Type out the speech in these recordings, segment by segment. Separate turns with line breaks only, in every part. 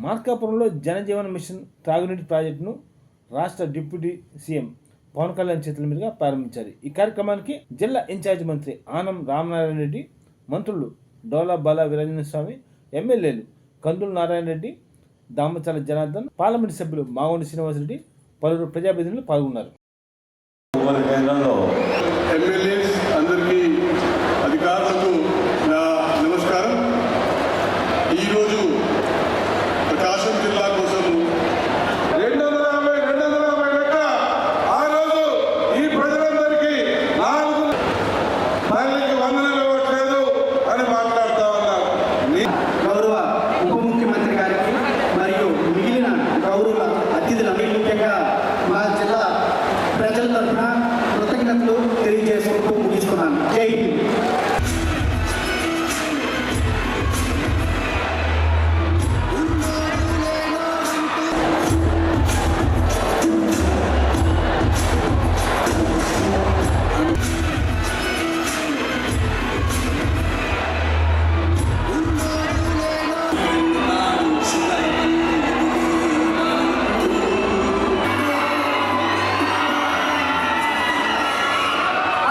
మార్కాపురంలో Jan Jeevan machine త్రాగునీటి ప్రాజెక్టును రాష్ట్ర డిప్యూటీ సీఎం పవన్ కళ్యాణ్ చేతుల మీదుగా ప్రారంభించారు. ఈ కార్యక్రమానికి జిల్లా ఇన్ఛార్జి మంత్రి ఆనం రామనారాయణ రెడ్డి, మంత్రులు డోలా బాల వీరాంజనేయ స్వామి, ఎమ్మెల్యేలు కందుల నారాయణ రెడ్డి, దామచల జనార్దన్, పార్లమెంటు సభ్యులు మాగొండి శ్రీనివాసరెడ్డి, పలువురు ప్రజాప్రతినిధులు పాల్గొన్నారు.
అందరికీ అధికారులకు నా నమస్కారం. ఈరోజు ప్రకాశం జిల్లా కోసం 250 లెక్క ఆ రోజు ఈ ప్రజలందరికీ 4 తల్లికి వందనం ఇవ్వట్లేదు అని మాట్లాడుతా ఉన్నారు.
గౌరవ ఉప ముఖ్యమంత్రి గారికి మరియు మిగిలిన గౌరవ అతిథులు ముఖ్యంగా మా జిల్లా ప్రజల తరఫున కృతజ్ఞతలు తెలియజేసుకుంటూ ముగించుకున్నాను. జై హింద్.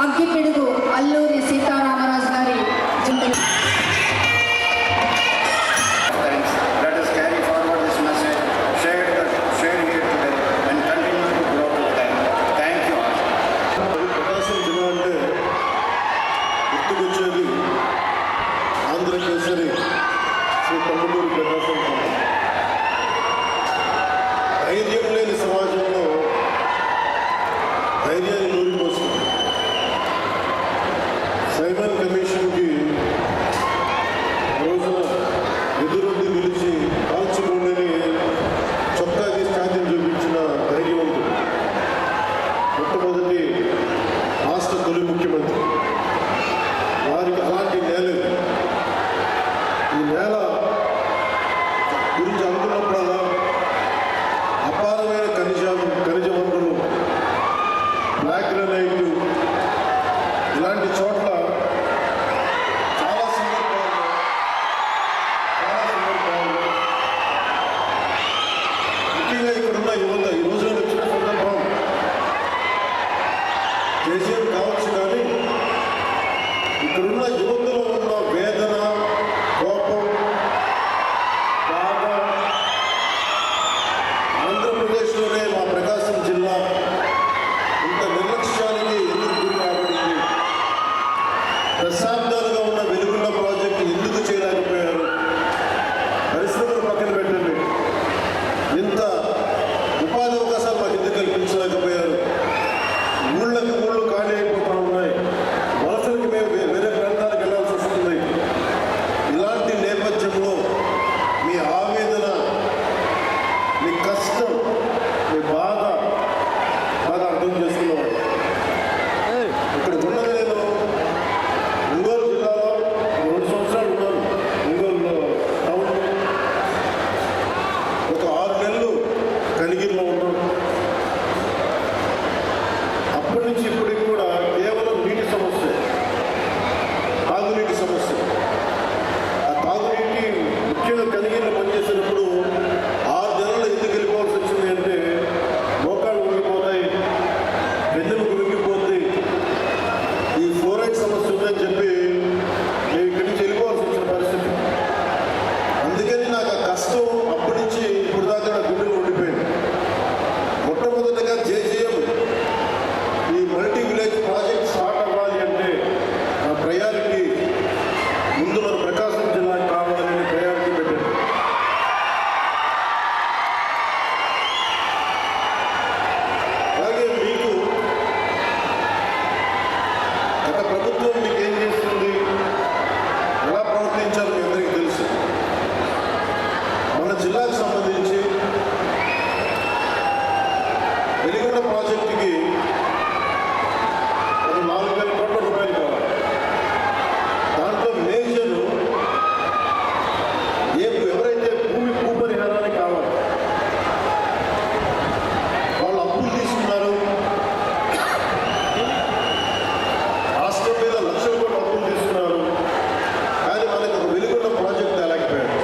అగ్గిపిడుగు అల్లూరి సీతారామరాజు గారి
Let us carry forward this message, shared here today, and continue to grow with them. Thank you all.
ప్రకాశం జిల్లా అంటే గుర్తుకొచ్చేది ఆంధ్రకేసరి శ్రీ కొమ్మూరు ప్రకాశం. ధైర్యం లేని సమాజంలో ధైర్యాన్ని నూరిపోస్తుంది. సైమన్ కమిషన్కి రోజున ఎదురుండి నిలిచి కాల్చుకుండని చొక్కా తీసి ఛాతీని చూపించిన ధైర్యవంతుడు మొట్టమొదటి రాష్ట్ర తొలి ముఖ్యమంత్రి. వారికి అలాంటి నేల ఈ నేల గురించి అనుకున్నప్పుడల్లా అపారమైన ఖనిజ వనరులు, బ్లాక్ గ్రానైట్ ఇలాంటి చోట్ల చాలా సందర్భాల్లో ముఖ్యంగా ఇక్కడున్న యువత ఈ రోజున వచ్చిన సందర్భం దేశీయం కావచ్చు, కానీ ఇక్కడున్న యువతలో ఉన్న వేదన, కోపం, బాధ ఆంధ్రప్రదేశ్లోనే మా ప్రకాశం జిల్లా ఇంత నిర్లక్ష్యానికి ఎందుకు గురి కాబడింది, దశాబ్దాలుగా ఉన్న వెలుగున్న ప్రాజెక్టు ఎందుకు చేయలేకపోయారు, పరిశ్రమలు పక్కన పెట్టండి, ఇంత ఉపాధి అవకాశాలు మాకు ఎందుకు కల్పించలేకపోయారు, ఊళ్ళకి ఊళ్ళు ఖాళీ అయిపోతూ ఉన్నాయి, వలసలకి మేము వేరే ప్రాంతాలకు వెళ్ళాల్సి వస్తుంది. ఇలాంటి నేపథ్యంలో మీ ఆవేదన, మీ కష్టం, మీ బాధ బాగా అర్థం చేసుకున్నాం. ఇక్కడ ఉన్నది నేను ఒంగోలు జిల్లాలో 2 సంవత్సరాలు ఉన్నాను. ఒంగోలు టౌన్ ఒక 6 నెలలు కనిగిరిలో ఉన్నాను. అప్పటి నుంచి ఇప్పటికి కూడా కేవలం నీటి సమస్య, తాగునీటి సమస్య. ఆ తాగునీటి ముఖ్యంగా కనిగిరిలో పనిచేసినప్పుడు 6 నెలలు ఎందుకు వెళ్ళిపోవాల్సి వచ్చింది అంటే మోకాళ్ళు ఉండిపోతాయి, వెన్నులు గురిగిపోతాయి, ఈ ఫ్లోరైడ్ సమస్య ఉందని చెప్పి నేను ఇక్కడి నుంచి వెళ్ళిపోవాల్సి వచ్చిన పరిస్థితి. అందుకని నాకు ఆ కష్టం అప్పటి నుంచి ఇప్పుడు దాకా నా గుండెలో ఉండిపోయింది. మొట్టమొదటిగా జేజేఎం ఈ మల్టీ విలేజ్ ప్రాజెక్ట్ స్టార్ట్ అవ్వాలి అంటే నా ప్రయారిటీ ముందు మన ప్రకాశం జిల్లాకి కావాలని ప్రయారిటీ పెట్టాను. అలాగే మీకు గత ప్రభుత్వం మీకు ఏం చేస్తుంది, ఎలా ప్రవర్తించాలో మీ అందరికీ తెలుసు. మన జిల్లాకు సంబంధించి వెలిగొండ ప్రాజెక్టుకి ఒక 4,000 కోట్ల రూపాయలు కావాలి. దాంట్లో మేజర్ ఎవరైతే భూమి భూపరిహారానికి కావాలి వాళ్ళు అప్పులు తీసుకున్నారు. రాష్ట్రం మీద లక్షల కోట్ల అప్పులు తీసుకున్నారు. కానీ మనకు ఒక వెలుగున్న ప్రాజెక్ట్ తేలేకపోయాడు.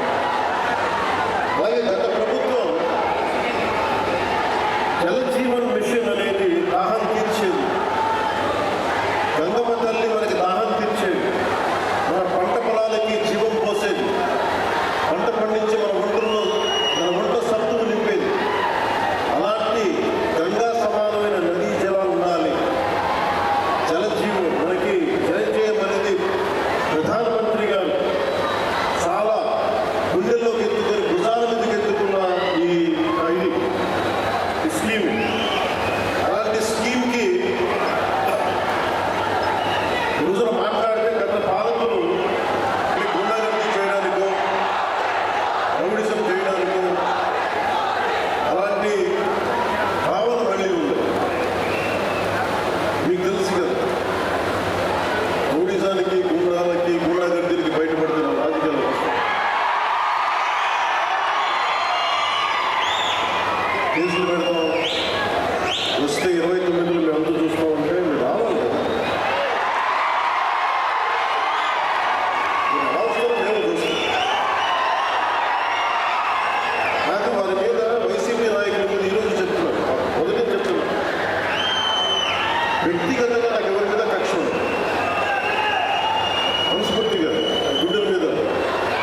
ఎగ్జిబిషన్ పెడతాం, వస్తే 29లో మేము అంతా చూస్తూ ఉంటే మీరు రావాలి కదా. మీరు ఎలా వస్తారో మేము చూస్తాం. నాకు వారి మీద వైసీపీ నాయకుల మీద ఈరోజు చెప్తున్నాను, మొదటి చెప్తున్నాను, వ్యక్తిగతంగా నాకు ఎవరి మీద కక్ష ఉంది. మనస్ఫూర్తిగా గుడ్డల మీద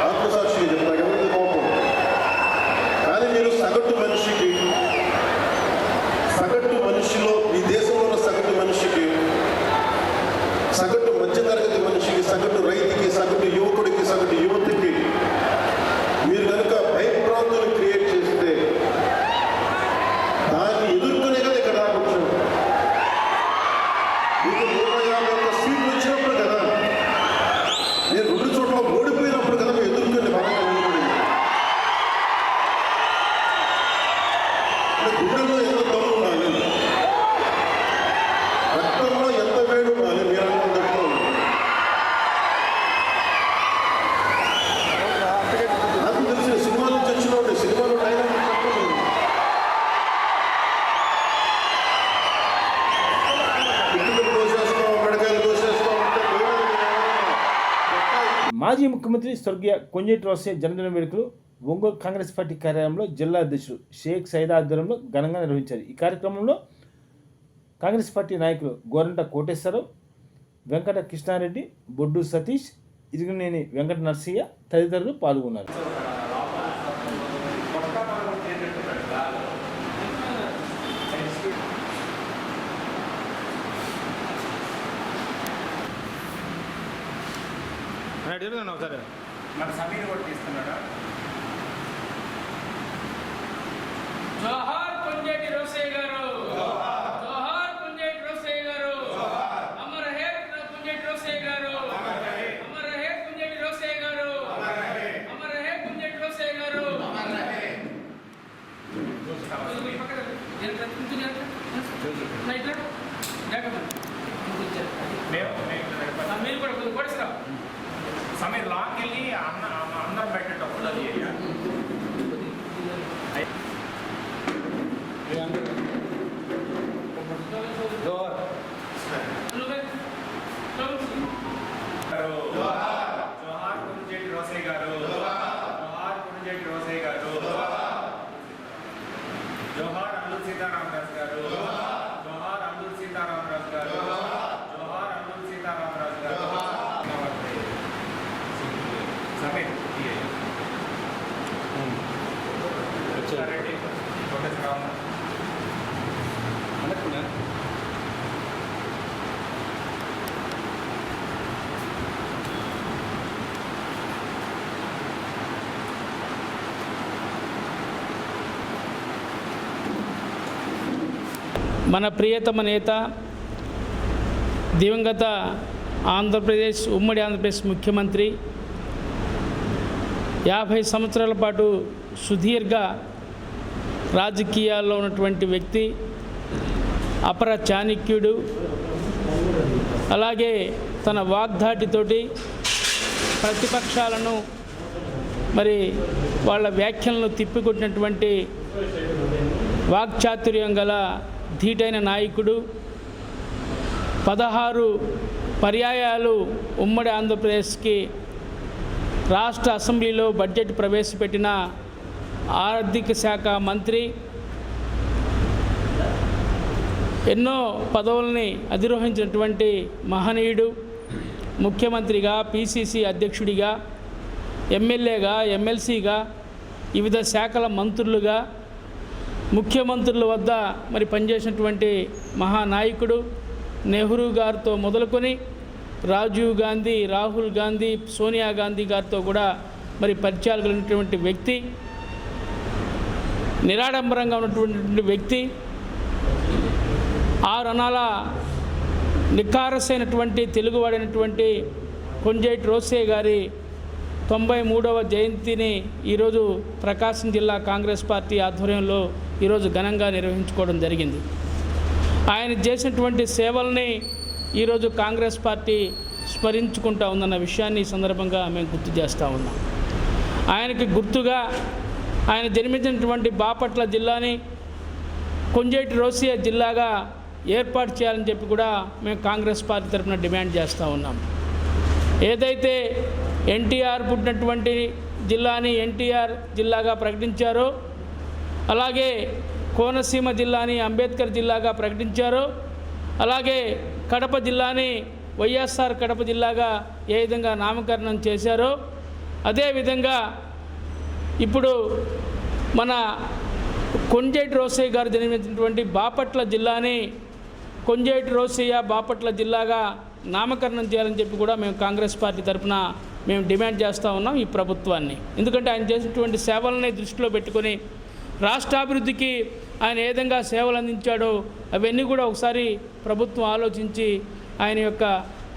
ఆత్మసాక్షిగా చెప్తాను, నాకు ఎవరి మీద కోపం. కానీ మీరు సగటు మనిషిలో ఈ దేశంలో ఉన్న సగటు మనిషికి, సగటు మధ్యతరగతి మనిషికి, సగటు రైతుకి, సగటు యువకుడికి, సగటు యువతికి మీరు కనుక భయభ్రాంతులు క్రియేట్ చేస్తే దాన్ని ఎదుర్కొనే కదా ఇక్కడ రావచ్చు. మీకు 151 సీట్లు వచ్చినప్పుడు కదా, నేను 2 చోట్ల ఓడిపోయినప్పుడు కదా మీరు ఎదుర్కొని బాగా ఓడిపోయింది. గుండెల్లో ఎంత దమ్ము ఉండాలి, రక్తంలో ఎంత వేడి ఉండాలి, మీరు అనుకున్నట్టు. నాకు తెలిసిన సినిమా నుంచి వచ్చిన సినిమాలో డైలాగ్ పిల్లలు కోసేస్తాం, మెడకాయలు కోసేస్తాం అంటే
మాజీ ముఖ్యమంత్రి స్వర్గీయ కొంజేటి రోసయ్య జన్మదిన వేడుకలు ఒంగోలు కాంగ్రెస్ పార్టీ కార్యాలయంలో జిల్లా అధ్యక్షుడు షేక్ సైదా ఆధ్వర్యంలో ఘనంగా నిర్వహించారు. ఈ కార్యక్రమంలో కాంగ్రెస్ పార్టీ నాయకులు గోరంట కోటేశ్వరరావు, వెంకట కృష్ణారెడ్డి, బొడ్డు సతీష్, ఇరిగినేని వెంకట నర్సయ్య తదితరులు పాల్గొన్నారు.
మన సమీర్ కూడా తీస్తున్నాడా?
జోహార్ కొంజేటి రోసయ్య గారు, జోహార్ కొంజేటి రోసయ్య గారు, అమర్ హే కొంజేటి రోసయ్య గారు, అమర్ హే కొంజేటి రోసయ్య గారు, అమర్ హే కొంజేటి రోసయ్య గారు. మీరు కూడా కొడిసిరా
సమీర్ లాక్ వెళ్ళి అందరం పెట్టేటప్పుడు అది జోహార్ కొంజేటి రోసయ్య గారు, జోహార్ కొంజేటి రోసయ్య గారు, జోహార్ అల్లూరి సీతారామరాజు గారు, జోహార్ అల్లూరి సీతారామరాజు గారు, జోహార్ అల్లూరి సీతారామరాజు గారు. సమీర్ రెడ్డి కోటేశ్వరరావు
మన ప్రియతమ నేత దివంగత ఉమ్మడి ఆంధ్రప్రదేశ్ ముఖ్యమంత్రి 50 సంవత్సరాల పాటు సుదీర్ఘ రాజకీయాల్లో ఉన్నటువంటి వ్యక్తి, అపర చాణక్యుడు. అలాగే తన వాగ్దాటితోటి ప్రతిపక్షాలను మరి వాళ్ళ వ్యాఖ్యలను తిప్పికొట్టినటువంటి వాక్చాతుర్యం గల ధీటైన నాయకుడు. 16 పర్యాయాలు ఉమ్మడి ఆంధ్రప్రదేశ్కి రాష్ట్ర అసెంబ్లీలో బడ్జెట్ ప్రవేశపెట్టిన ఆర్థిక శాఖ మంత్రి. ఎన్నో పదవుల్ని అధిరోహించినటువంటి మహనీయుడు. ముఖ్యమంత్రిగా, పిసిసి అధ్యక్షుడిగా, ఎమ్మెల్యేగా, ఎమ్మెల్సీగా, వివిధ శాఖల మంత్రులుగా, ముఖ్యమంత్రుల వద్ద మరి పనిచేసినటువంటి మహానాయకుడు. నెహ్రూ గారితో మొదలుకొని రాజీవ్ గాంధీ, రాహుల్ గాంధీ, సోనియా గాంధీ గారితో కూడా మరి పరిచయాలు కలిగినటువంటి వ్యక్తి. నిరాడంబరంగా ఉన్నటువంటి వ్యక్తి. 6 అణాల నిఖారసైనటువంటి తెలుగువాడైనటువంటి కొంజేటి రోసయ్య గారి 93వ జయంతిని ఈరోజు ప్రకాశం జిల్లా కాంగ్రెస్ పార్టీ ఆధ్వర్యంలో ఈరోజు ఘనంగా నిర్వహించుకోవడం జరిగింది. ఆయన చేసినటువంటి సేవల్ని ఈరోజు కాంగ్రెస్ పార్టీ స్మరించుకుంటా ఉందన్న విషయాన్ని ఈ సందర్భంగా మేము గుర్తు చేస్తూ ఉన్నాం. ఆయనకి గుర్తుగా ఆయన జన్మించినటువంటి బాపట్ల జిల్లాని కొంజేటి రోసియా జిల్లాగా ఏర్పాటు చేయాలని చెప్పి కూడా మేము కాంగ్రెస్ పార్టీ తరఫున డిమాండ్ చేస్తూ ఉన్నాం. ఏదైతే ఎన్టీఆర్ పుట్టినటువంటి జిల్లాని ఎన్టీఆర్ జిల్లాగా ప్రకటించారో, అలాగే కోనసీమ జిల్లాని అంబేద్కర్ జిల్లాగా ప్రకటించారో, అలాగే కడప జిల్లాని వైఎస్ఆర్ కడప జిల్లాగా ఏ విధంగా నామకరణం చేశారో, అదేవిధంగా ఇప్పుడు మన కొంజేటి రోసయ్య గారు జన్మించినటువంటి బాపట్ల జిల్లాని కొంజేటి రోసయ్య బాపట్ల జిల్లాగా నామకరణం చేయాలని చెప్పి కూడా మేము కాంగ్రెస్ పార్టీ తరఫున మేము డిమాండ్ చేస్తూ ఉన్నాం ఈ ప్రభుత్వాన్ని. ఎందుకంటే ఆయన చేసినటువంటి సేవలని దృష్టిలో పెట్టుకొని రాష్ట్రాభివృద్ధికి ఆయన ఏ విధంగా సేవలు అందించాడో అవన్నీ కూడా ఒకసారి ప్రభుత్వం ఆలోచించి ఆయన యొక్క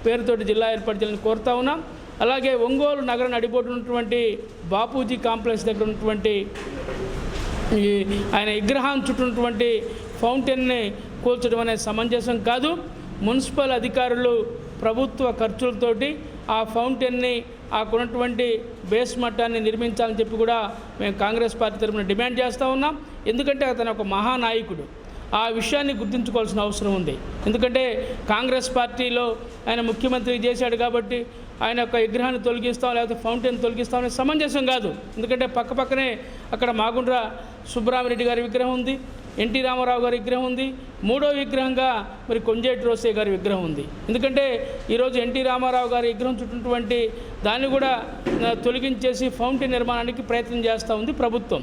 పేరుతోటి జిల్లా ఏర్పాటు చేయాలని కోరుతా ఉన్నాం. అలాగే ఒంగోలు నగరం నడిబొట్టున్నటువంటి బాపూజీ కాంప్లెక్స్ దగ్గర ఉన్నటువంటి ఆయన విగ్రహం చుట్టూన్నటువంటి ఫౌంటైన్ని కూల్చడం అనేది సమంజసం కాదు. మున్సిపల్ అధికారులు ప్రభుత్వ ఖర్చులతోటి ఆ ఫౌంటైన్ని ఉన్నటువంటి బేస్ మట్టాన్ని నిర్మించాలని చెప్పి కూడా మేము కాంగ్రెస్ పార్టీ తరఫున డిమాండ్ చేస్తూ ఉన్నాం. ఎందుకంటే అతను ఒక మహానాయకుడు, ఆ విషయాన్ని గుర్తుంచుకోవాల్సిన అవసరం ఉంది. ఎందుకంటే కాంగ్రెస్ పార్టీలో ఆయన ముఖ్యమంత్రి చేశాడు కాబట్టి ఆయన యొక్క విగ్రహాన్ని తొలగిస్తాం లేకపోతే ఫౌంటైన్ తొలగిస్తామని సమంజసం కాదు. ఎందుకంటే పక్కపక్కనే అక్కడ మాగుండ్ర సుబ్బరామిరెడ్డి గారి విగ్రహం ఉంది, ఎన్టీ రామారావు గారి విగ్రహం ఉంది, మూడో విగ్రహంగా మరి కొంజేటి రోసయ్య గారి విగ్రహం ఉంది. ఎందుకంటే ఈరోజు ఎన్టీ రామారావు గారి విగ్రహం చుట్టూటువంటి దాన్ని కూడా తొలగించేసి ఫౌంటైన్ నిర్మాణానికి ప్రయత్నం చేస్తూ ఉంది ప్రభుత్వం.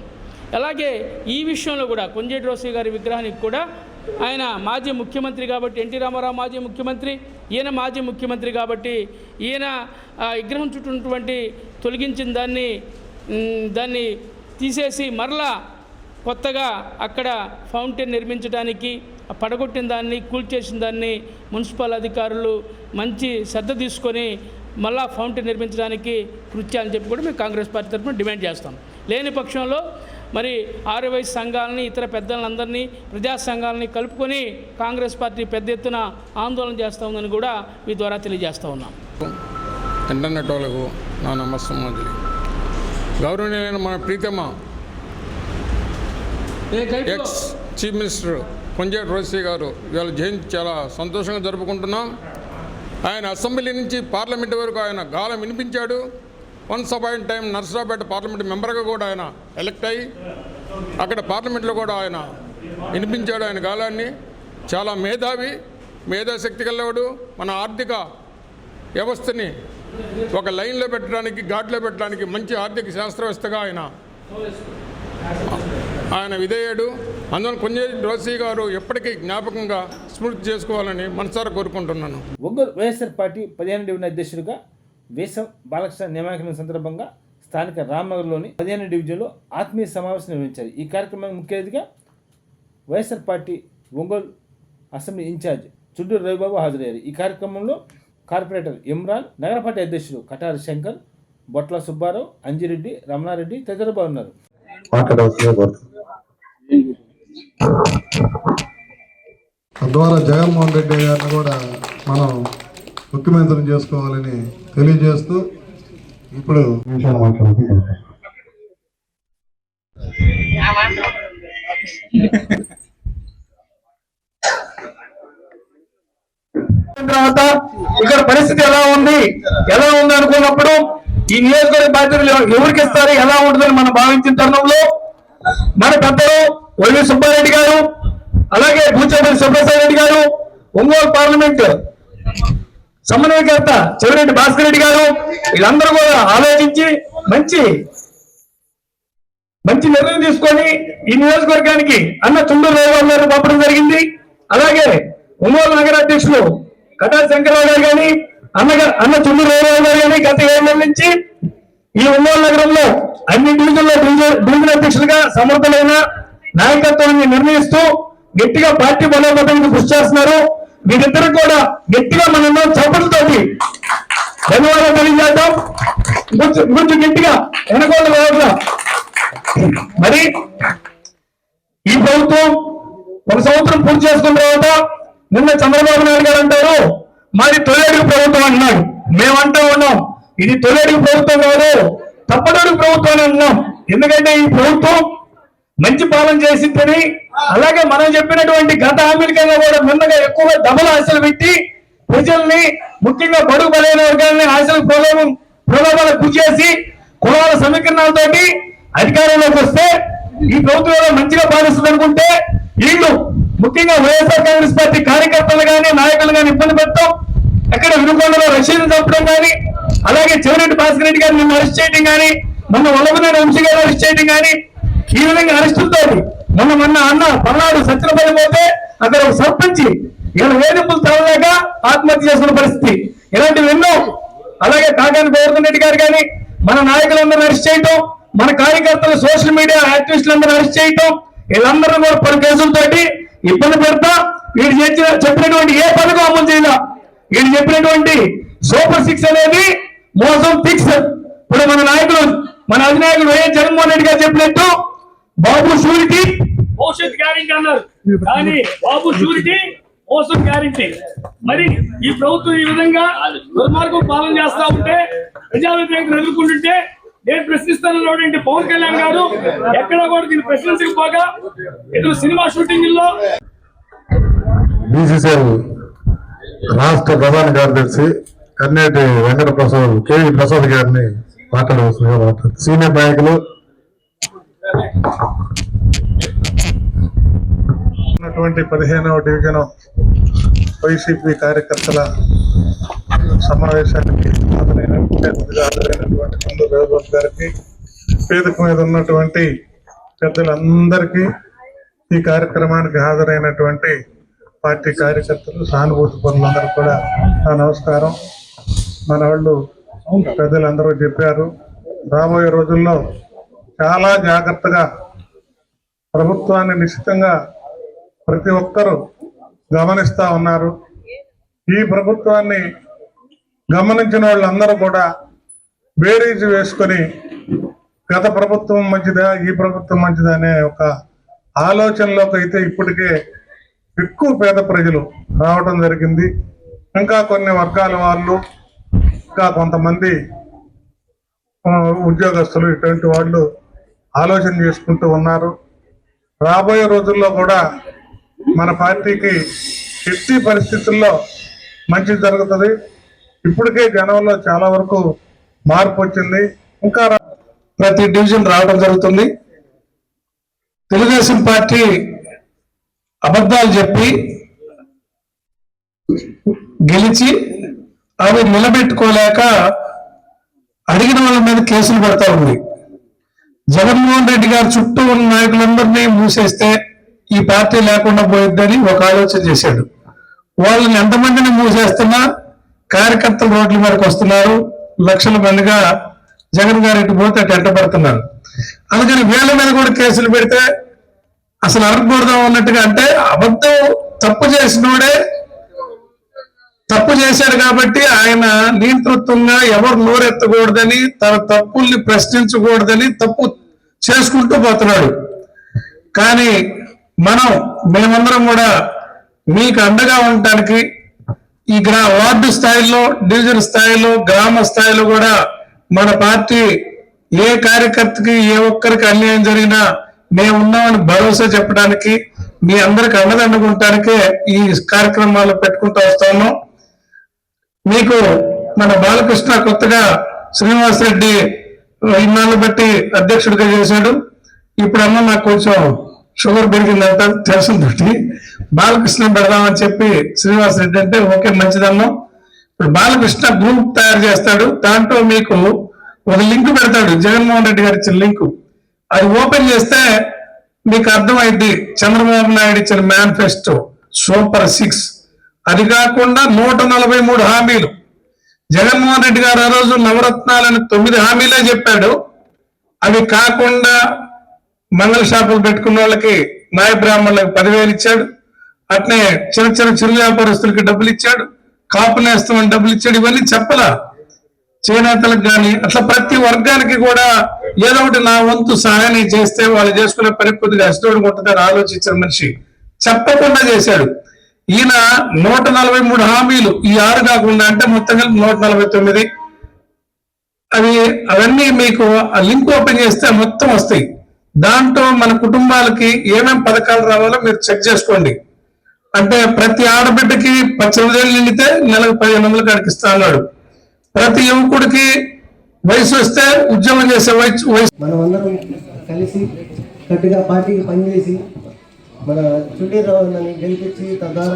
అలాగే ఈ విషయంలో కూడా కొంజేటి రోసయ్య గారి విగ్రహానికి కూడా ఆయన మాజీ ముఖ్యమంత్రి కాబట్టి, ఎన్టీ రామారావు మాజీ ముఖ్యమంత్రి, ఈయన మాజీ ముఖ్యమంత్రి కాబట్టి ఈయన ఆ విగ్రహం చుట్టూ ఉన్నటువంటి తొలగించిన దాన్ని తీసేసి మరలా కొత్తగా అక్కడ ఫౌంటైన్ నిర్మించడానికి పడగొట్టిన దాన్ని కూల్చేసిన దాన్ని మున్సిపల్ అధికారులు మంచి శ్రద్ధ తీసుకొని మళ్ళా ఫౌంటైన్ నిర్మించడానికి కృషి చేయాలని చెప్పి కూడా మేము కాంగ్రెస్ పార్టీ తరఫున డిమాండ్ చేస్తాం. లేని పక్షంలో మరి ఆర్యవై సంఘాలని ఇతర పెద్దలందరినీ ప్రజా సంఘాలని కలుపుకొని కాంగ్రెస్ పార్టీ పెద్ద ఎత్తున ఆందోళన చేస్తూ ఉందని కూడా మీ ద్వారా తెలియజేస్తూ ఉన్నాం.
ఇంటర్నెట్ వాళ్ళకు నా నమస్కారం. గౌరవనీయులైన మన ప్రీతమ ex chief minister Konjeti Rosaiah గారు ఇవాళ జయంతి చాలా సంతోషంగా జరుపుకుంటున్నాం. ఆయన అసెంబ్లీ నుంచి పార్లమెంట్ వరకు ఆయన గాలం వినిపించాడు. Once appoint time Narsaraopet parliament మెంబర్గా కూడా ఆయన ఎలక్ట్ అయ్యి అక్కడ పార్లమెంట్లో కూడా ఆయన వినిపించాడు ఆయన గాలాన్ని. చాలా మేధాశక్తి కలవాడు. మన ఆర్థిక వ్యవస్థని ఒక లైన్లో పెట్టడానికి, ఘాట్లో పెట్టడానికి మంచి ఆర్థిక శాస్త్రవేత్తగా ఆయన విధేయుడు. అందువల్ల కొంజేటి రోసయ్య గారు ఎప్పటికీ జ్ఞాపకంగా స్మృతి చేసుకోవాలని మనసారా కోరుకుంటున్నాను.
ఒంగోలు వైఎస్ఆర్ పార్టీ 15వ డివిజన్ అధ్యక్షుడిగా వేసం బాలకృష్ణ నియామకం సందర్భంగా స్థానిక రామ్నగర్లోని 15వ డివిజన్లో ఆత్మీయ సమావేశం నిర్వహించారు. ఈ కార్యక్రమానికి ముఖ్య అతిథిగా YSR party Ongole assembly incharge Chunduru Ravibabu హాజరయ్యారు. ఈ కార్యక్రమంలో కార్పొరేటర్ ఇమ్రాన్, నగర పార్టీ అధ్యక్షుడు కటారి శంకర్, బొట్ల సుబ్బారావు, అంజిరెడ్డి, రమణారెడ్డి తదితరులు పాల్గొన్నారు.
తద్వారా జగన్మోహన్ రెడ్డి గారిని కూడా మనం ముఖ్యమంత్రిని చేసుకోవాలని తెలియజేస్తూ ఇప్పుడు
తర్వాత ఇక్కడ పరిస్థితి ఎలా ఉంది అనుకున్నప్పుడు ఈ నియోజకవర్గ బాధ్యతలు ఎవరికి ఇస్తారు, ఎలా ఉంటుందని మనం భావించిన తరుణంలో మన పెద్దలు వైవి సుబ్బారెడ్డి గారు, అలాగే బూచేపల్లి సుబ్రసాయి రెడ్డి గారు, ఒంగోలు పార్లమెంట్ సమన్వయకర్త చెవిరెడ్డి భాస్కర్ రెడ్డి గారు, వీళ్ళందరూ కూడా ఆలోచించి మంచి నిర్ణయం తీసుకొని ఈ నియోజకవర్గానికి అన్న చుండూరు రావు గారు పంపడం జరిగింది. అలాగే ఒంగోలు నగర అధ్యక్షులు కటారి శంకరరావు గారు కానీ అన్న చుండూరు రావు గారు కానీ గత 7 నెలల నుంచి ఈ ఒంగోలు నగరంలో అన్ని డివిజన్లో డివిజన్ అధ్యక్షులుగా సమర్థులైన నాయకత్వాన్ని నిర్ణయిస్తూ గట్టిగా పార్టీ బలోపేతానికి కృషి చేస్తున్నారు. వీరిద్దరు కూడా గట్టిగా మనం చప్పట్లతోటి ధన్యవాదాలు తెలియజేద్దాం. కొంచెం గట్టిగా వెనకోళ్ళ వ్యవస్థ. మరి ఈ ప్రభుత్వం 1 సంవత్సరం పూర్తి చేసుకున్న తర్వాత నిన్న చంద్రబాబు నాయుడు గారు అంటారు మాది తొలి ప్రభుత్వం అంటున్నాడు. మేమంటూ ఉన్నాం ఇది తొలి ప్రభుత్వం కాదు, తప్పటడుగు ప్రభుత్వం అని అన్నాం. ఎందుకంటే ఈ ప్రభుత్వం మంచి పాలన చేసిందని, అలాగే మనం చెప్పినటువంటి గత హామీల కన్నా కూడా ముందుగా ఎక్కువగా డబుల్ ఆశలు పెట్టి ప్రజల్ని, ముఖ్యంగా బడుగు బలైన వర్గాలని ఆశలు ప్రలోభాలకు గురి చేసి కులాల సమీకరణాలతోటి అధికారంలోకి వస్తే ఈ ప్రభుత్వంలో మంచిగా పాలిస్తుంది అనుకుంటే వీళ్ళు ముఖ్యంగా వైఎస్ఆర్ కాంగ్రెస్ పార్టీ కార్యకర్తలు కానీ నాయకులు కానీ ఇబ్బంది పెట్టడం, అక్కడ వినుకొండలో రషీద్ చంపడం కానీ, అలాగే చెవిరెడ్డి భాస్కర్ రెడ్డి గారిని అరెస్ట్ చేయడం కానీ, మొన్న వల్లభనేని వంశీ గారిని అరెస్ట్ చేయడం కానీ, ఈ విధంగా అరెస్టులతో మొన్న అన్న పల్నాడు సత్యనపల్లి పోతే అక్కడ ఒక సర్పంచి ఇలా వేధింపులు తరలేక ఆత్మహత్య చేసుకున్న పరిస్థితి, ఇలాంటివి ఎన్నో. అలాగే కాకాని గోవర్ధన్ రెడ్డి గారు కానీ మన నాయకులందరూ అరెస్ట్ చేయటం, మన కార్యకర్తలు సోషల్ మీడియా యాక్టివిస్టులందరూ అరెస్ట్ చేయటం, వీళ్ళందరూ కూడా పలు కేసులతోటి ఇబ్బంది పెడతా వీడు చెప్పినటువంటి ఏ పథకం అమలు చేయాల, వీడు చెప్పినటువంటి సూపర్ 6 అనేది మోసం ఫిక్స్. ఇప్పుడు మన అధినాయకుడు వైఎస్ జగన్మోహన్ రెడ్డి గారు చెప్పినట్టు బాబు షూరిటీ భవిష్యత్ గ్యారెంటీ అన్నారు, కానీ బాబు షూరిటీ మోసం గ్యారెంటీ. మరి ఈ ప్రభుత్వం ఈ విధంగా దుర్మార్గం పాలన చేస్తా ఉంటే, ప్రజా వ్యతిరేకతను ఎదుర్కొంటుంటే నేను ప్రశ్నిస్తాను పవన్ కళ్యాణ్ గారు ఎక్కడ కూడా దీన్ని ప్రశ్నించకపోగా ఇటు సినిమా షూటింగ్ లో
బీసీసీఎల్ రాష్ట్ర ప్రధాన కార్యదర్శి కన్నేటి వెంకట ప్రసాద్ కేవీ ప్రసాద్ గారిని మాట్లాడవలసిందిగా మాట్లాడుతారు. సీనియర్ నాయకులు ఉన్నటువంటి 15వ డివిజన్ వైసీపీ కార్యకర్తల సమావేశానికి హాజరైనటువంటి ముందు రేవంత్ గారికి, వేదిక మీద ఉన్నటువంటి పెద్దలందరికీ, ఈ కార్యక్రమానికి హాజరైనటువంటి పార్టీ కార్యకర్తలు, సానుభూతి పనులందరూ కూడా నా నమస్కారం. మన వాళ్ళు పెద్దలందరూ చెప్పారు, రాబోయే రోజుల్లో చాలా జాగ్రత్తగా ప్రభుత్వాన్ని నిశ్చితంగా ప్రతి ఒక్కరూ గమనిస్తూ ఉన్నారు. ఈ ప్రభుత్వాన్ని గమనించిన వాళ్ళందరూ కూడా బేరీజు వేసుకొని గత ప్రభుత్వం మంచిదా, ఈ ప్రభుత్వం మంచిదా అనే ఒక ఆలోచనలోకి అయితే ఇప్పటికే ఎక్కువ పేద ప్రజలు రావడం జరిగింది. ఇంకా కొన్ని వర్గాల వాళ్ళు, ఇంకా కొంతమంది ఉద్యోగస్తులు, ఇటువంటి వాళ్ళు ఆలోచన చేసుకుంటూ ఉన్నారు. రాబోయే రోజుల్లో కూడా మన పార్టీకి ఎట్టి పరిస్థితుల్లో మంచి జరుగుతుంది. ఇప్పటికే జనంలో చాలా వరకు మార్పు వచ్చింది. ఇంకా ప్రతి డివిజన్ రావడం జరుగుతుంది. తెలుగుదేశం పార్టీ అబద్ధాలు చెప్పి గెలిచి అవి నిలబెట్టుకోలేక అడిగిన వాళ్ళ మీద కేసులు పెడతా ఉంది. జగన్మోహన్ రెడ్డి గారు చుట్టూ ఉన్న నాయకులందరినీ మూసేస్తే ఈ పార్టీ లేకుండా పోయిద్దని ఒక ఆలోచన చేశాడు. వాళ్ళని ఎంతమందిని మూసేస్తున్నా కార్యకర్తలు రోడ్ల మీదకి వస్తున్నారు, లక్షల మందిగా జగన్ గారు ఇటు పోతే అటు ఎంటపడుతున్నారు. అందుకని వీళ్ళ మీద కూడా కేసులు పెడితే అసలు అరగకూడదాం అన్నట్టుగా, అంటే అబద్ధం తప్పు చేసినోడే తప్పు చేశాడు కాబట్టి ఆయన నియంతృత్వంగా ఎవరు నోరెత్తకూడదని, తన తప్పుల్ని ప్రశ్నించకూడదని తప్పు చేసుకుంటూ పోతున్నాడు. కానీ మేమందరం కూడా మీకు అండగా ఉండటానికి ఈ వార్డు స్థాయిలో, డివిజన్ స్థాయిలో, గ్రామ స్థాయిలో కూడా మన పార్టీ ఏ కార్యకర్తకి ఏ ఒక్కరికి అన్యాయం జరిగినా మేమున్నామని భరోసా చెప్పడానికి, మీ అందరికి అండదండకుంటానికే ఈ కార్యక్రమాలు పెట్టుకుంటూ వస్తా ఉన్నాం. మీకు మన బాలకృష్ణ కొత్తగా శ్రీనివాసరెడ్డి ఇన్నాళ్ళు బట్టి అధ్యక్షుడిగా చేశాడు. ఇప్పుడన్నా నాకు కొంచెం షుగర్ పెరిగిందంట తెలిసింది, బాలకృష్ణ పెడదామని చెప్పి శ్రీనివాసరెడ్డి అంటే ఓకే మంచిదన్నాం. ఇప్పుడు బాలకృష్ణ గ్రూప్ తయారు చేస్తాడు. దాంట్లో మీకు ఒక లింక్ పెడతాడు, జగన్మోహన్ రెడ్డి గారు ఇచ్చిన లింకు. అది ఓపెన్ చేస్తే మీకు అర్థమైంది చంద్రబాబు నాయుడు ఇచ్చిన మేనిఫెస్టో సూపర్ 6. అది కాకుండా 143 హామీలు. జగన్మోహన్ రెడ్డి గారు ఆ రోజు నవరత్నాలని 9 హామీలే చెప్పాడు. అవి కాకుండా మంగళ షాపులు పెట్టుకున్న వాళ్ళకి, నాయ బ్రాహ్మణులకు 10,000 ఇచ్చాడు. అట్నే చిన్న చిరు వ్యాపారస్తులకి డబ్బులు ఇచ్చాడు, కాపు నేస్తామని డబ్బులు ఇచ్చాడు. ఇవన్నీ చెప్పలా చేనేతలకు కానీ, అట్లా ప్రతి వర్గానికి కూడా ఏదో ఒకటి నా వంతు సహాయం చేస్తే వాళ్ళు చేసుకునే పని కొద్దిగా అష్టోడు ఉంటుందని ఆలోచించిన మనిషి చెప్పకుండా చేశాడు. ఈయన 143 హామీలు, ఈ 6 కాకుండా అంటే మొత్తం కలిపి 149. అవన్నీ మీకు ఆ లింక్ ఓపెన్ చేస్తే మొత్తం వస్తాయి. దాంట్లో మన కుటుంబాలకి ఏమేం పథకాలు రావాలో మీరు చెక్ చేసుకోండి. అంటే ప్రతి ఆడబిడ్డకి 18 నిండితే నెలకు 1500 కాడికి ఇస్తా అన్నాడు. ప్రతి యువకుడికి వయసు వస్తే ఉద్యమం చేసే వయసు.
మనం అందరం కలిసి గట్టిగా పార్టీకి పనిచేసి మన చుండీరావుని గెలిపించి తద్వారా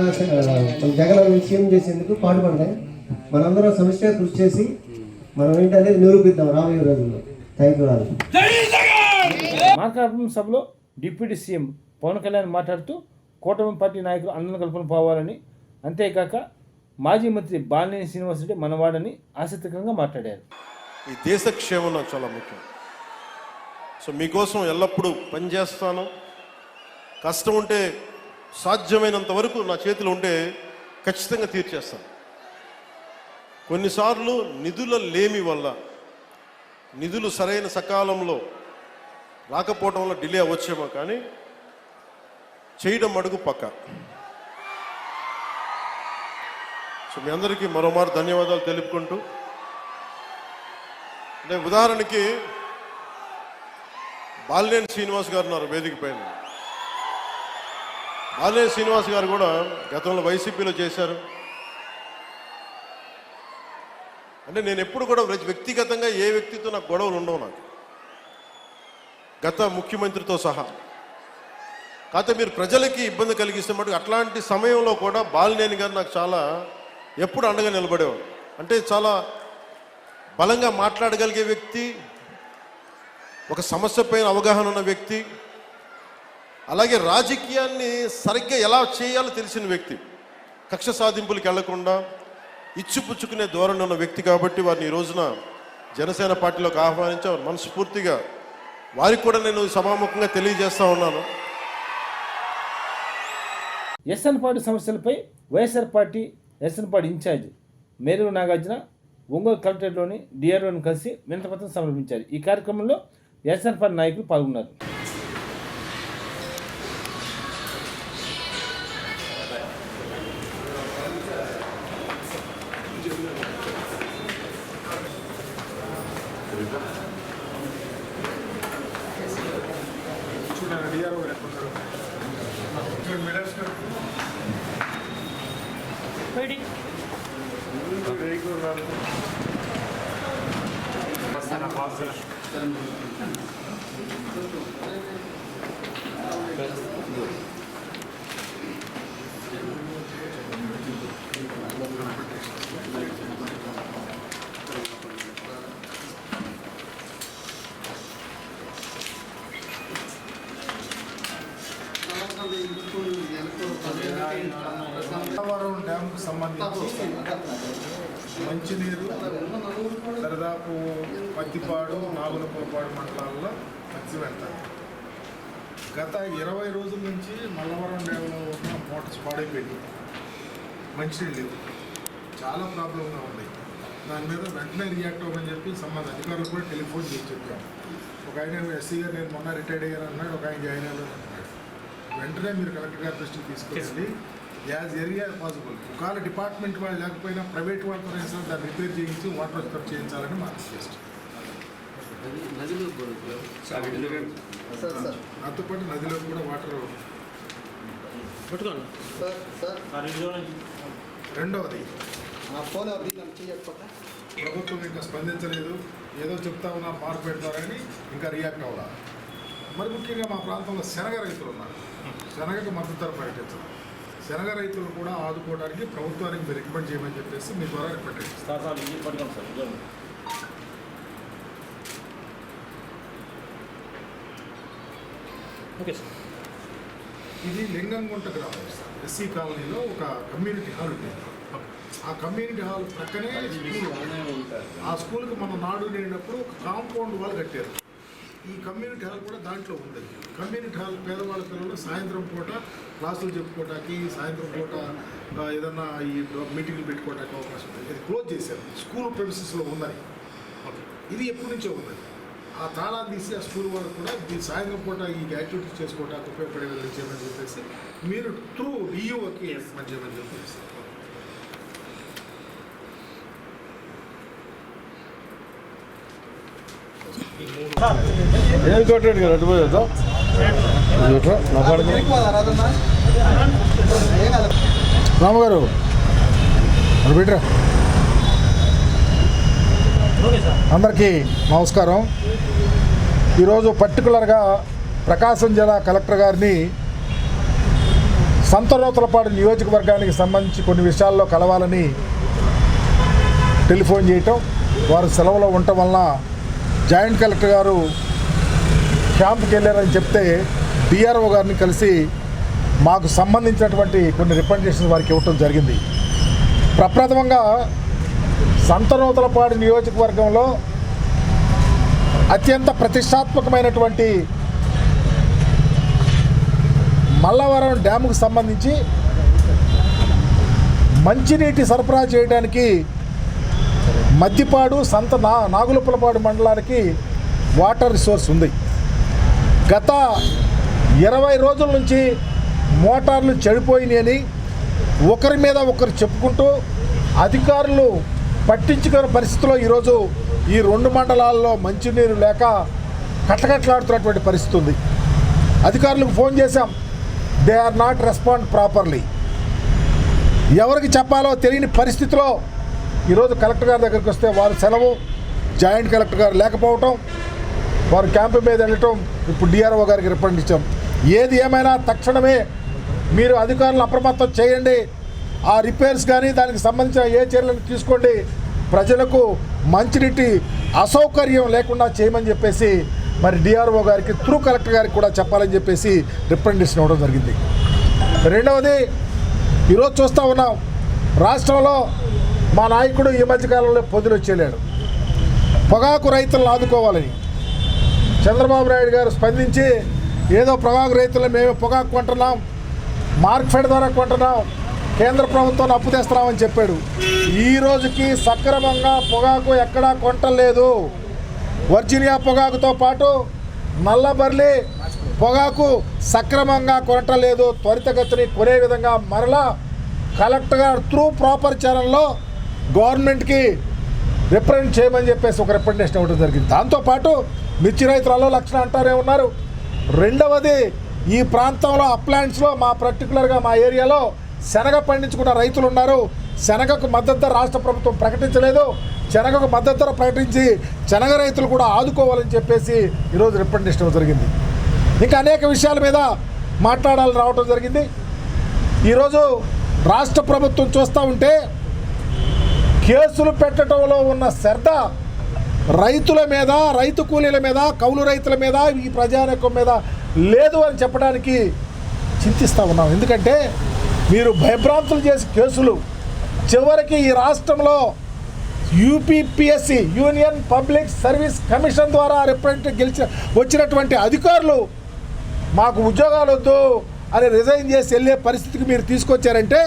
జగన్ సీఎం చేసేందుకు పాటుపడతాయి. మనందరం సమస్య కృషి చేసి మనం ఏంటనేది నిరూపిద్దాం రాబోయే రోజుల్లో. Thank you all.
మార్కాపురం సభలో డిప్యూటీ సీఎం పవన్ కళ్యాణ్ మాట్లాడుతూ కూటమి పార్టీ నాయకులు అందరం కలుపుకొని పోవాలని, అంతేకాక మాజీ మంత్రి బాలినేని శ్రీనివాసరెడ్డి మనవాడని ఆసక్తికరంగా మాట్లాడారు.
ఈ దేశ క్షేమం నాకు చాలా ముఖ్యం. సో మీకోసం ఎల్లప్పుడూ పనిచేస్తాను. కష్టం ఉంటే సాధ్యమైనంత వరకు నా చేతిలో ఉంటే ఖచ్చితంగా తీర్చేస్తాను. కొన్నిసార్లు నిధుల లేమి వల్ల, నిధులు సరైన సకాలంలో రాకపోవడం వల్ల డిలే అవ్వచ్చేమో, కానీ చేయడం అడుగు పక్క. సో మీ అందరికీ మరోమారు ధన్యవాదాలు తెలుపుకుంటూ, అంటే ఉదాహరణకి బాలినేని శ్రీనివాస్ గారు ఉన్నారు వేదిక పైన. బాలినేని శ్రీనివాస్ గారు కూడా గతంలో వైసీపీలో చేశారు. అంటే నేను ఎప్పుడు కూడా వ్యక్తిగతంగా ఏ వ్యక్తితో నాకు గొడవలు ఉండవు, నాకు గత ముఖ్యమంత్రితో సహా. కాకపోతే మీరు ప్రజలకి ఇబ్బంది కలిగిస్తే మటుకు అట్లాంటి సమయంలో కూడా బాలినేని గారు నాకు చాలా ఎప్పుడు అండగా నిలబడేవాడు. అంటే చాలా బలంగా మాట్లాడగలిగే వ్యక్తి, ఒక సమస్య పైన అవగాహన ఉన్న వ్యక్తి, అలాగే రాజకీయాన్ని సరిగ్గా ఎలా చేయాలో తెలిసిన వ్యక్తి, కక్ష సాధింపులకు వెళ్లకుండా ఇచ్చిపుచ్చుకునే ధోరణి ఉన్న వ్యక్తి. కాబట్టి వారిని ఈ రోజున జనసేన పార్టీలోకి ఆహ్వానించి మనస్ఫూర్తిగా వారికి కూడా నేను సభాముఖంగా తెలియజేస్తా ఉన్నాను.
ఎస్ఎన్పాడు సమస్యలపై వైఎస్ఆర్ పార్టీ ఎస్ఎన్పాడు ఇన్ఛార్జ్ మేరు నాగార్జున ఒంగోలు కలెక్టరేట్లోని డిఆర్ఓని కలిసి వినతిపత్రం సమర్పించారు. ఈ కార్యక్రమంలో ఎస్ఎన్పాడు నాయకులు పాల్గొన్నారు.
పోలవరం డ్యామ్కు సంబంధించి మంచినీరు దాదాపు పత్తిపాడు, నాగులకోపాడు మండలాల్లో మంచి వెళ్తాయి. గత 20 రోజుల నుంచి మల్లవరం డ్యాంలో ఉన్న మోటార్స్ పాడైపోయింది, మంచినీళ్ళు లేవు, చాలా ప్రాబ్లంగా ఉంది. దాని మీద వెంటనే రియాక్ట్ అవ్వమని చెప్పి సంబంధ అధికారులు కూడా టెలిఫోన్ చేసి చెప్పాము. ఒక ఆయన ఎస్సీ గారు నేను మొన్న రిటైర్డ్ అయ్యాను అన్నాడు, ఒక ఆయన జాయిన్ అయ్యాను అన్నాడు. వెంటనే మీరు కలెక్టర్ గారి దృష్టికి తీసుకొచ్చి యాజ్ ఎర్లీ యాజ్ పాసిబుల్, ఒకవేళ డిపార్ట్మెంట్ వాళ్ళు లేకపోయినా ప్రైవేట్ వాళ్ళతో దాన్ని రిపేర్ చేయించి వాటర్ వస్తారు చేయించాలని మా రిక్వెస్ట్. దాంతోపాటు నదిలో కూడా వాటర్. రెండవది, ప్రభుత్వం ఇంకా స్పందించలేదు, ఏదో చెప్తా ఉన్నా మార్పు పెడతారని ఇంకా రియాక్ట్ అవ్వాలి. మరి ముఖ్యంగా మా ప్రాంతంలో శనగ రైతులు ఉన్నారు, శనగకు మద్దతు ధర ప్రకటించారు. శనగ రైతులు కూడా ఆదుకోవడానికి ప్రభుత్వానికి మీరు రికమెండ్ చేయమని చెప్పేసి మీ ద్వారా రికమెండ్ చేస్తాం. ఇది లింగంగుంట గ్రామం, ఎస్సీ కాలనీలో ఒక కమ్యూనిటీ హాల్ ఉండేది. ఆ కమ్యూనిటీ హాల్ ప్రక్కనే ఆ స్కూల్కి మనం నాడు నేడినప్పుడు ఒక కాంపౌండ్ వాళ్ళు కట్టారు. ఈ కమ్యూనిటీ హాల్ కూడా దాంట్లో ఉంది. కమ్యూనిటీ హాల్ పేదవాళ్ళ పిల్లలు సాయంత్రం పూట క్లాసులు చెప్పుకోవటానికి, సాయంత్రం పూట ఏదన్నా ఈ మీటింగ్లు పెట్టుకోవడానికి అవకాశం ఉంది. ఇది క్లోజ్ చేశారు, స్కూల్ ప్రెమిసెస్లో ఉందని. ఇది ఎప్పటి నుంచో ఉంది. ఆ తాళాలు తీసి ఆ స్కూల్ వాళ్ళు కూడా ఈ సాయంత్రం పూట ఈ యాక్టివిటీస్ చేసుకోవడానికి ఉపయోగపడే విధంగా చేయమని చెప్పేసి మీరు త్రూ డియూఓకి మంచి చేయమని చెప్పేసి.
ఏం కొట్టాడు కదా అటుపోయేద్దాం రామగారు మరి బిడ్రా అందరికీ నమస్కారం. ఈరోజు పర్టికులర్గా ప్రకాశం జిల్లా కలెక్టర్ గారిని సంతనూతలపాడు నియోజకవర్గానికి సంబంధించి కొన్ని విషయాల్లో కలవాలని టెలిఫోన్ చేయటం, వారు సెలవులో ఉండటం వలన జాయింట్ కలెక్టర్ గారు క్యాంప్కి వెళ్ళారని చెప్తే డిఆర్ఓ గారిని కలిసి మాకు సంబంధించినటువంటి కొన్ని రికమెండేషన్స్ వారికి ఇవ్వటం జరిగింది. ప్రప్రథమంగా సంతనూతలపాడు నియోజకవర్గంలో అత్యంత ప్రతిష్టాత్మకమైనటువంటి మల్లవరం డ్యాముకు సంబంధించి మంచినీటి సరఫరా చేయడానికి మద్దిపాడు నాగులుపులపాడు మండలానికి వాటర్ రిసోర్స్ ఉంది. గత 20 రోజుల నుంచి మోటార్లు చెడిపోయినాయని ఒకరి మీద ఒకరు చెప్పుకుంటూ అధికారులు పట్టించుకునే పరిస్థితిలో ఈరోజు ఈ 2 మండలాల్లో మంచినీరు లేక కట్టకట్లాడుతున్నటువంటి పరిస్థితి ఉంది. అధికారులకు ఫోన్ చేశాం, they are not respond properly. ఎవరికి చెప్పాలో తెలియని పరిస్థితిలో ఈరోజు కలెక్టర్ గారి దగ్గరికి వస్తే వారు సెలవు, జాయింట్ కలెక్టర్ గారు లేకపోవటం, వారు క్యాంపు మీద వెళ్ళటం, ఇప్పుడు డిఆర్ఓ గారికి రిప్రజెంట్ ఇచ్చాం. ఏది ఏమైనా తక్షణమే మీరు అధికారులను అప్రమత్తం చేయండి, ఆ రిపేర్స్ కానీ దానికి సంబంధించిన ఏ చర్యలను తీసుకోండి, ప్రజలకు మంచినీటి అసౌకర్యం లేకుండా చేయమని చెప్పేసి మరి డిఆర్ఓ గారికి త్రూ కలెక్టర్ గారికి కూడా చెప్పాలని చెప్పేసి రిప్రజెంటేషన్ ఇవ్వడం జరిగింది. రెండవది, ఈరోజు చూస్తూ ఉన్నాం రాష్ట్రంలో మా నాయకుడు ఈ మధ్యకాలంలో పొద్దులు వచ్చేలాడు పొగాకు రైతులను ఆదుకోవాలని. చంద్రబాబు నాయుడు గారు స్పందించి ఏదో పొగాకు రైతులను మేమే పొగాకు కొంటున్నాం, మార్కెట్ ద్వారా కొంటున్నాం, కేంద్ర ప్రభుత్వాన్ని అప్పు తెస్తున్నామని చెప్పాడు. ఈ రోజుకి సక్రమంగా పొగాకు ఎక్కడా కొంటలేదు. వర్జీనియా పొగాకుతో పాటు నల్లబర్లి పొగాకు సక్రమంగా కొనటలేదు. త్వరితగతిని కొనే విధంగా మరలా కలెక్టర్ గారు త్రూ ప్రాపర్ ఛానల్లో గవర్నమెంట్కి రిప్రజెంట్ చేయమని చెప్పేసి ఒక రిప్రజెంటేషన్ ఇవ్వడం జరిగింది. దాంతోపాటు మిర్చి రైతులలో లక్షణ అంటారే ఉన్నారు. రెండవది, ఈ ప్రాంతంలో అప్లాంట్స్లో పర్టికులర్గా మా ఏరియాలో శనగ పండించుకున్న రైతులు ఉన్నారు. శనగకు మద్దతు ధర రాష్ట్ర ప్రభుత్వం ప్రకటించలేదు. శనగకు మద్దతు ధర ప్రకటించి శనగ రైతులు కూడా ఆదుకోవాలని చెప్పేసి ఈరోజు రిప్రజెంటేషన్ ఇవ్వడం జరిగింది. ఇంకా అనేక విషయాల మీద మాట్లాడాలని రావడం జరిగింది. ఈరోజు రాష్ట్ర ప్రభుత్వం చూస్తూ ఉంటే కేసులు పెట్టడంలో ఉన్న శ్రద్ధ రైతుల మీద, రైతు కూలీల మీద, కౌలు రైతుల మీద, ఈ ప్రజానీకం మీద లేదు అని చెప్పడానికి చింతిస్తూ ఉన్నాం. ఎందుకంటే మీరు భయభ్రాంతులు చేసే కేసులు చివరికి ఈ రాష్ట్రంలో UPPSC union public service commission ద్వారా వచ్చినటువంటి అధికారులు మాకు ఉద్యోగాలు వద్దు అని రిజైన్ చేసి వెళ్ళే పరిస్థితికి మీరు తీసుకొచ్చారంటే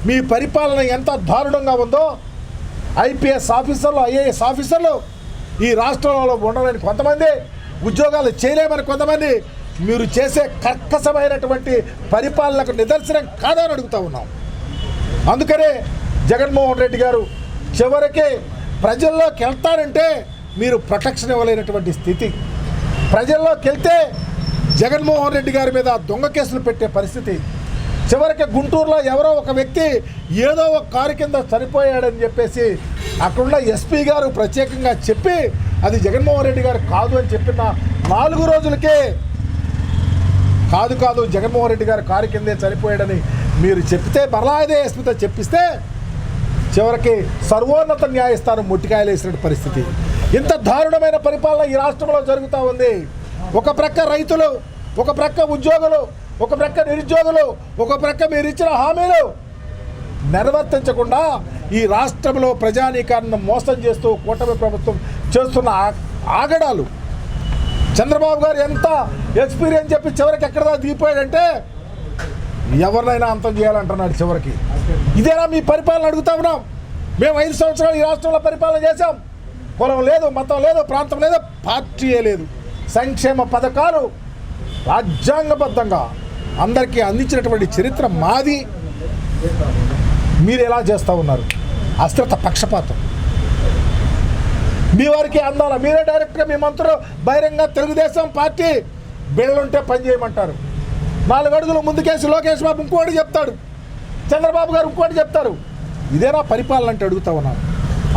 మీ పరిపాలన ఎంత దారుణంగా ఉందో. ఐపీఎస్ ఆఫీసర్లు, ఐఏఎస్ ఆఫీసర్లు ఈ రాష్ట్రంలో ఉండలేని కొంతమంది, ఉద్యోగాలు చేయలేమని కొంతమంది, మీరు చేసే కర్కశమైనటువంటి పరిపాలనకు నిదర్శనం కాదని అడుగుతూ ఉన్నాం. అందుకనే జగన్మోహన్ రెడ్డి గారు చివరికి ప్రజల్లోకి వెళ్తారంటే మీరు ప్రొటెక్షన్ ఇవ్వలేనటువంటి స్థితి. ప్రజల్లోకి వెళ్తే జగన్మోహన్ రెడ్డి గారి మీద దొంగ కేసులు పెట్టే పరిస్థితి. చివరికి గుంటూరులో ఎవరో ఒక వ్యక్తి ఏదో ఒక కారు కింద చనిపోయాడని చెప్పేసి అక్కడున్న ఎస్పీ గారు ప్రత్యేకంగా చెప్పి అది జగన్మోహన్ రెడ్డి గారు కాదు అని చెప్పిన 4 రోజులకే కాదు జగన్మోహన్ రెడ్డి గారు కారు కిందే చనిపోయాడని మీరు చెప్తే మరలా అదే ఎస్పీతో చెప్పిస్తే చివరికి సర్వోన్నత న్యాయస్థానం ముట్టికాయలు వేసిన పరిస్థితి. ఇంత దారుణమైన పరిపాలన ఈ రాష్ట్రంలో జరుగుతూ ఉంది. ఒక ప్రక్క రైతులు, ఒక ప్రక్క ఉద్యోగులు, ఒక ప్రక్క నిరుద్యోగులు, ఒక ప్రక్క మీరు ఇచ్చిన హామీలు నిర్వర్తించకుండా ఈ రాష్ట్రంలో ప్రజానీకాన్ని మోసం చేస్తూ కూటమి ప్రభుత్వం చేస్తున్న ఆగడాలు. చంద్రబాబు గారు ఎంత ఎక్స్పీరియన్స్ చెప్పి చివరికి ఎక్కడ దిగిపోయాడంటే ఎవరినైనా అంతం చేయాలంటున్నాడు చివరికి. ఇదేనా మీ పరిపాలన అడుగుతా ఉన్నాం. మేము 5 సంవత్సరాలు ఈ రాష్ట్రంలో పరిపాలన చేశాం. కులం లేదు, మతం లేదు, ప్రాంతం లేదు, పార్టీయే లేదు. సంక్షేమ పథకాలు రాజ్యాంగబద్ధంగా అందరికీ అందించినటువంటి చరిత్ర మాది. మీరు ఎలా చేస్తూ ఉన్నారు? అస్థిరత, పక్షపాతం.
మీ వారికి అందాల. మీరే డైరెక్ట్గా మీ మంత్రులు బహిరంగ తెలుగుదేశం పార్టీ బిళ్ళుంటే పని చేయమంటారు. 4 అడుగులు ముందుకేసి లోకేష్ బాబు ఇంకోటి చెప్తాడు, చంద్రబాబు గారు ఇంకోటి చెప్తారు. ఇదేనా పరిపాలన అంటే అడుగుతా ఉన్నాను.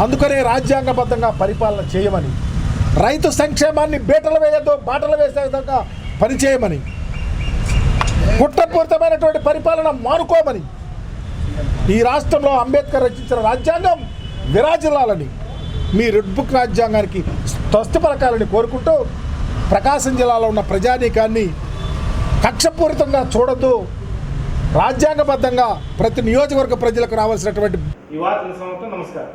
అందుకనే రాజ్యాంగబద్ధంగా పరిపాలన చేయమని, రైతు సంక్షేమాన్ని బాటలు వేసే విధంగా పనిచేయమని, కుట్రపూరితమైనటువంటి పరిపాలన మానుకోమని, ఈ రాష్ట్రంలో అంబేద్కర్ రచించిన రాజ్యాంగం విరాజిల్లాలని, మీ రెడ్ బుక్ రాజ్యాంగానికి స్వస్తి పలకాలని కోరుకుంటూ ప్రకాశం జిల్లాలో ఉన్న ప్రజానీకాన్ని కక్షపూరితంగా చూడొద్దు. రాజ్యాంగబద్ధంగా ప్రతి నియోజకవర్గ ప్రజలకు రావాల్సినటువంటి
ఈ వార్తల సమాప్తం. నమస్కారం.